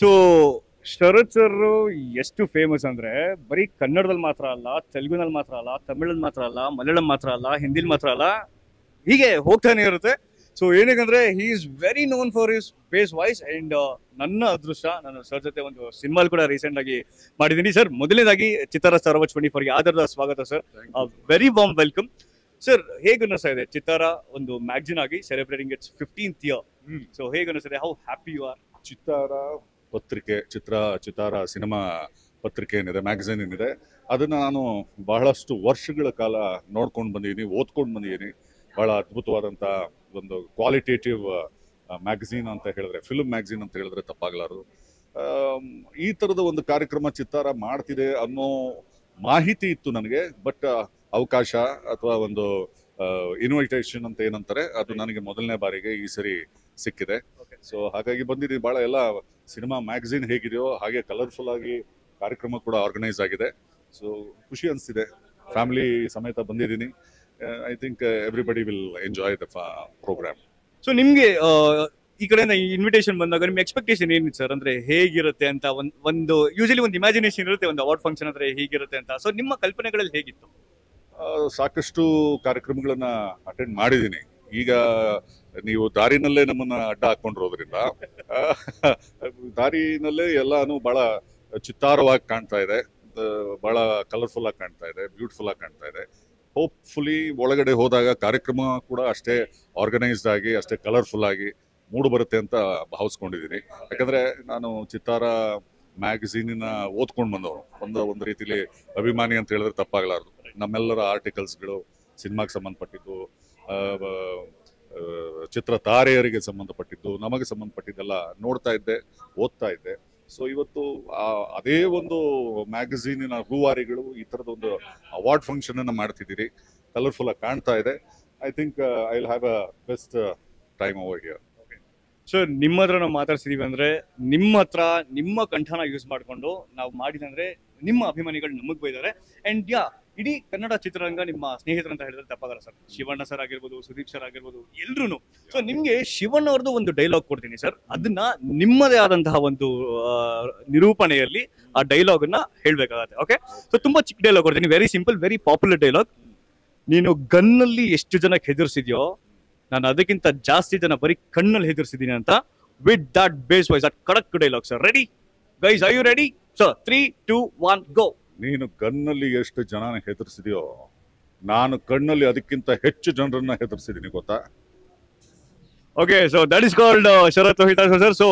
So ಶರತ್ sir ಎಷ್ಟು famous ಅಂದ್ರೆ ಬರೀ ಕನ್ನಡದಲ್ಲಿ ಮಾತ್ರ ಅಲ್ಲ, ತೆಲುಗುನಲ್ಲಿ ಮಾತ್ರ ಅಲ್ಲ, ತಮಿಳಲ್ಲಿ ಮಾತ್ರ ಅಲ್ಲ, ಮಲಯಾಳಂ ಮಾತ್ರ ಅಲ್ಲ, ಹಿಂದಿಲಿ ಮಾತ್ರ ಅಲ್ಲ, ಹೀಗೆ ಹೋಗ್ತಾನೆ ಇರುತ್ತೆ. ಸೊ ಏನಕ್ಕಂದ್ರೆ he is very known for his bass voice. And ನನ್ನ ಅದೃಷ್ಟ, ನಾನು ಸರ್ ಜೊತೆ ಒಂದು ಸಿನಿಮಾಲ್ ಕೂಡ ರೀಸೆಂಟ್ ಆಗಿ ಮಾಡಿದ್ದೀನಿ. ಸರ್, ಮೊದಲನೇದಾಗಿ ಚಿತ್ತಾರ Star Watch 24ಗೆ ಆಧಾರದ ಸ್ವಾಗತ sir. Very warm welcome sir. ಹೇಗೆ ಅನ್ನಿಸ್ತಾ ಇದೆ ಚಿತ್ತಾರ ಒಂದು ಮ್ಯಾಗಝಿನ್ ಆಗಿ celebrating it's 15th year? So ಹೇಗೆ ಅನ್ನಿಸ್ತಿದೆ? How happy you are? Chittara ಪತ್ರಿಕೆ, ಚಿತ್ತಾರ ಸಿನಿಮಾ ಪತ್ರಿಕೆ ಏನಿದೆ, ಮ್ಯಾಗಝಿನ್ ಏನಿದೆ, ಅದನ್ನ ನಾನು ಬಹಳಷ್ಟು ವರ್ಷಗಳ ಕಾಲ ನೋಡ್ಕೊಂಡು ಬಂದಿದ್ದೀನಿ, ಓದ್ಕೊಂಡು ಬಂದಿದ್ದೀನಿ. ಬಹಳ ಅದ್ಭುತವಾದಂಥ ಒಂದು ಕ್ವಾಲಿಟೇಟಿವ್ ಮ್ಯಾಗಝಿನ್ ಅಂತ ಹೇಳಿದ್ರೆ, ಫಿಲ್ಮ್ ಮ್ಯಾಗಝಿನ್ ಅಂತ ಹೇಳಿದ್ರೆ ತಪ್ಪಾಗಲಾರದು. ಈ ಥರದ ಒಂದು ಕಾರ್ಯಕ್ರಮ ಚಿತ್ತಾರ ಮಾಡ್ತಿದೆ ಅನ್ನೋ ಮಾಹಿತಿ ಇತ್ತು ನನಗೆ, ಬಟ್ ಅವಕಾಶ ಅಥವಾ ಒಂದು ಇನ್ವಿಟೇಷನ್ ಅಂತ ಏನಂತಾರೆ, ಅದು ನನಗೆ ಮೊದಲನೇ ಬಾರಿಗೆ ಈ ಸರಿ ಸಿಕ್ಕಿದೆ. ಸೊ ಹಾಗಾಗಿ ಬಂದಿದ್ದೀನಿ. ಭಾಳ ಎಲ್ಲ ಸಿನಿಮಾ ಮ್ಯಾಗಝಿನ್ ಹೇಗಿದೆಯೋ ಹಾಗೆ ಕಲರ್ಫುಲ್ ಆಗಿ ಕಾರ್ಯಕ್ರಮ ಕೂಡ ಆರ್ಗನೈಸ್ ಆಗಿದೆ. ಸೊ ಖುಷಿ ಅನಿಸ್ತಿದೆ. ಫ್ಯಾಮಿಲಿ ಸಮೇತ ಬಂದಿದ್ದೀನಿ. I think everybody will enjoy the program. So ನಿಮ್ಗೆ ಈ ಕಡೆಯಿಂದ ಇನ್ವಿಟೇಷನ್ ಬಂದಾಗ ನಿಮ್ಮ ಎಕ್ಸ್ಪೆಕ್ಟೇಷನ್ ಏನಿತ್ತು ಸರ್? ಅಂದ್ರೆ ಹೇಗಿರುತ್ತೆ ಅಂತ ಒಂದು ಯೂಶಲಿ ಒಂದು ಇಮ್ಯಾಜಿನೇಷನ್ ಇರುತ್ತೆ, ಒಂದು ಅವಾರ್ಡ್ ಫಂಕ್ಷನ್ ಅಂದ್ರೆ ಹೀಗಿರುತ್ತೆ ಅಂತ. ಸೊ ನಿಮ್ಮ ಕಲ್ಪನೆಗಳಲ್ಲಿ ಹೇಗಿತ್ತು? ಸಾಕಷ್ಟು ಕಾರ್ಯಕ್ರಮಗಳನ್ನ ಅಟೆಂಡ್ ಮಾಡಿದ್ದೀನಿ. ಈಗ ನೀವು ದಾರಿನಲ್ಲೇ ನಮ್ಮನ್ನ ಅಡ್ಡ ಹಾಕೊಂಡಿರೋದ್ರಿಂದ ದಾರಿನಲ್ಲೇ ಎಲ್ಲಾನು ಬಹಳ ಚಿತ್ತಾರವಾಗಿ ಕಾಣ್ತಾ ಇದೆ, ಬಹಳ ಕಲರ್ಫುಲ್ ಆಗಿ ಕಾಣ್ತಾ ಇದೆ, ಬ್ಯೂಟಿಫುಲ್ ಆಗಿ ಕಾಣ್ತಾ ಇದೆ. ಹೋಪ್ಫುಲಿ ಒಳಗಡೆ ಹೋದಾಗ ಕಾರ್ಯಕ್ರಮ ಕೂಡ ಅಷ್ಟೇ ಆರ್ಗನೈಸ್ಡ್ ಆಗಿ, ಅಷ್ಟೇ ಕಲರ್ಫುಲ್ ಆಗಿ ಮೂಡು ಬರುತ್ತೆ ಅಂತ ಭಾವಿಸ್ಕೊಂಡಿದ್ದೀನಿ. ಯಾಕಂದ್ರೆ ನಾನು ಚಿತ್ತಾರ ಮ್ಯಾಗಝೀನಿನ ಓದ್ಕೊಂಡು ಬಂದವರು, ಒಂದು ರೀತಿಲಿ ಅಭಿಮಾನಿ ಅಂತ ಹೇಳಿದ್ರೆ ತಪ್ಪಾಗಲಾರದು. ನಮ್ಮೆಲ್ಲರ ಆರ್ಟಿಕಲ್ಸ್ಗಳು, ಸಿನಿಮಾಗೆ ಸಂಬಂಧಪಟ್ಟಿದ್ದು, ಚಿತ್ರ ತಾರೆಯರಿಗೆ ಸಂಬಂಧಪಟ್ಟಿದ್ದು, ನಮಗೆ ಸಂಬಂಧಪಟ್ಟಿದ್ದೆಲ್ಲ ನೋಡ್ತಾ ಇದ್ದೆ, ಓದ್ತಾ ಇದ್ದೆ. ಸೊ ಇವತ್ತು ಅದೇ ಒಂದು ಮ್ಯಾಗಝೀನಿನ ರೂವಾರಿಗಳು ಈ ಥರದ ಒಂದು ಅವಾರ್ಡ್ ಫಂಕ್ಷನ್ ಅನ್ನು ಮಾಡ್ತಿದ್ದೀರಿ. ಕಲರ್ಫುಲ್ ಆಗಿ ಕಾಣ್ತಾ ಇದೆ. I think I will have a best time over here. So ನಿಮ್ಮ ಹತ್ರ ನಾವು ಮಾತಾಡ್ಸಿದೀವಿ ಅಂದ್ರೆ ನಿಮ್ಮ ಹತ್ರ ನಿಮ್ಮ ಕಂಠನ ಯೂಸ್ ಮಾಡ್ಕೊಂಡು ನಾವು ಮಾಡಿದಂದ್ರೆ ನಿಮ್ಮ ಅಭಿಮಾನಿಗಳು ನಮಗ್ ಬೈದಾರೆ. ಅಂಡ್ ಇಡೀ ಕನ್ನಡ ಚಿತ್ರರಂಗ ನಿಮ್ಮ ಸ್ನೇಹಿತರು ಅಂತ ಹೇಳಿದ್ರೆ ತಪ್ಪಾಗಲ್ಲ ಸರ್. ಶಿವಣ್ಣ ಸರ್ ಆಗಿರ್ಬೋದು, ಸುದೀಪ್ ಸರ್ ಆಗಿರ್ಬೋದು, ಎಲ್ರು. ಸೊ ನಿಮ್ಗೆ ಶಿವಣ್ಣ ಅವ್ರದ್ದು ಒಂದು ಡೈಲಾಗ್ ಕೊಡ್ತೀನಿ ಸರ್, ಅದನ್ನ ನಿಮ್ಮದೇ ಆದಂತಹ ಒಂದು ನಿರೂಪಣೆಯಲ್ಲಿ ಆ ಡೈಲಾಗ್ ಅನ್ನ ಹೇಳ್ಬೇಕಾಗತ್ತೆ. ಓಕೆ, ಸೊ ತುಂಬಾ ಚಿಕ್ಕ ಡೈಲಾಗ್ ಕೊಡ್ತೀನಿ, very simple, very popular dialogue. ನೀನು ಗನ್ನಲ್ಲಿ ಎಷ್ಟು ಜನಕ್ಕೆ ಹೆದರ್ಸಿದ್ಯೋ, ನಾನು ಅದಕ್ಕಿಂತ ಜಾಸ್ತಿ ಜನ ಬರೀ ಕಣ್ಣಲ್ಲಿ ಹೆದರ್ಸಿದ್ದೀನಿ ಅಂತ. With that bass voice, that ಕಡಕ್ dialogue sir. Ready guys? Are you ready sir? 3, 2, 1 go. ನೀನು ಗನ್ನಲ್ಲಿ ಎಷ್ಟು ಜನ ಹೆದರ್ಸಿದ್ಯೋ, ನಾನು ಕಣ್ಣಲ್ಲಿ ಅದಕ್ಕಿಂತ ಹೆಚ್ಚು ಜನರನ್ನ ಹೆದರ್ಸಿದ್ದೀನಿ, ಗೊತ್ತಾ? Okay, so that is called Sharath Lohitha sir. So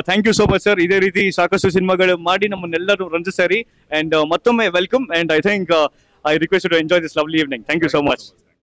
thank you so much sir. ಇದೇ ರೀತಿ ಸಾಕಷ್ಟು ಸಿನಿಮಾಗಳು ಮಾಡಿ ನಮ್ಮನ್ನೆಲ್ಲರೂ ರಂಜಿಸ್ತಾರೆ. ಅಂಡ್ ಮತ್ತೊಮ್ಮೆ welcome. And I think I request to enjoy this lovely evening. Thank you so much.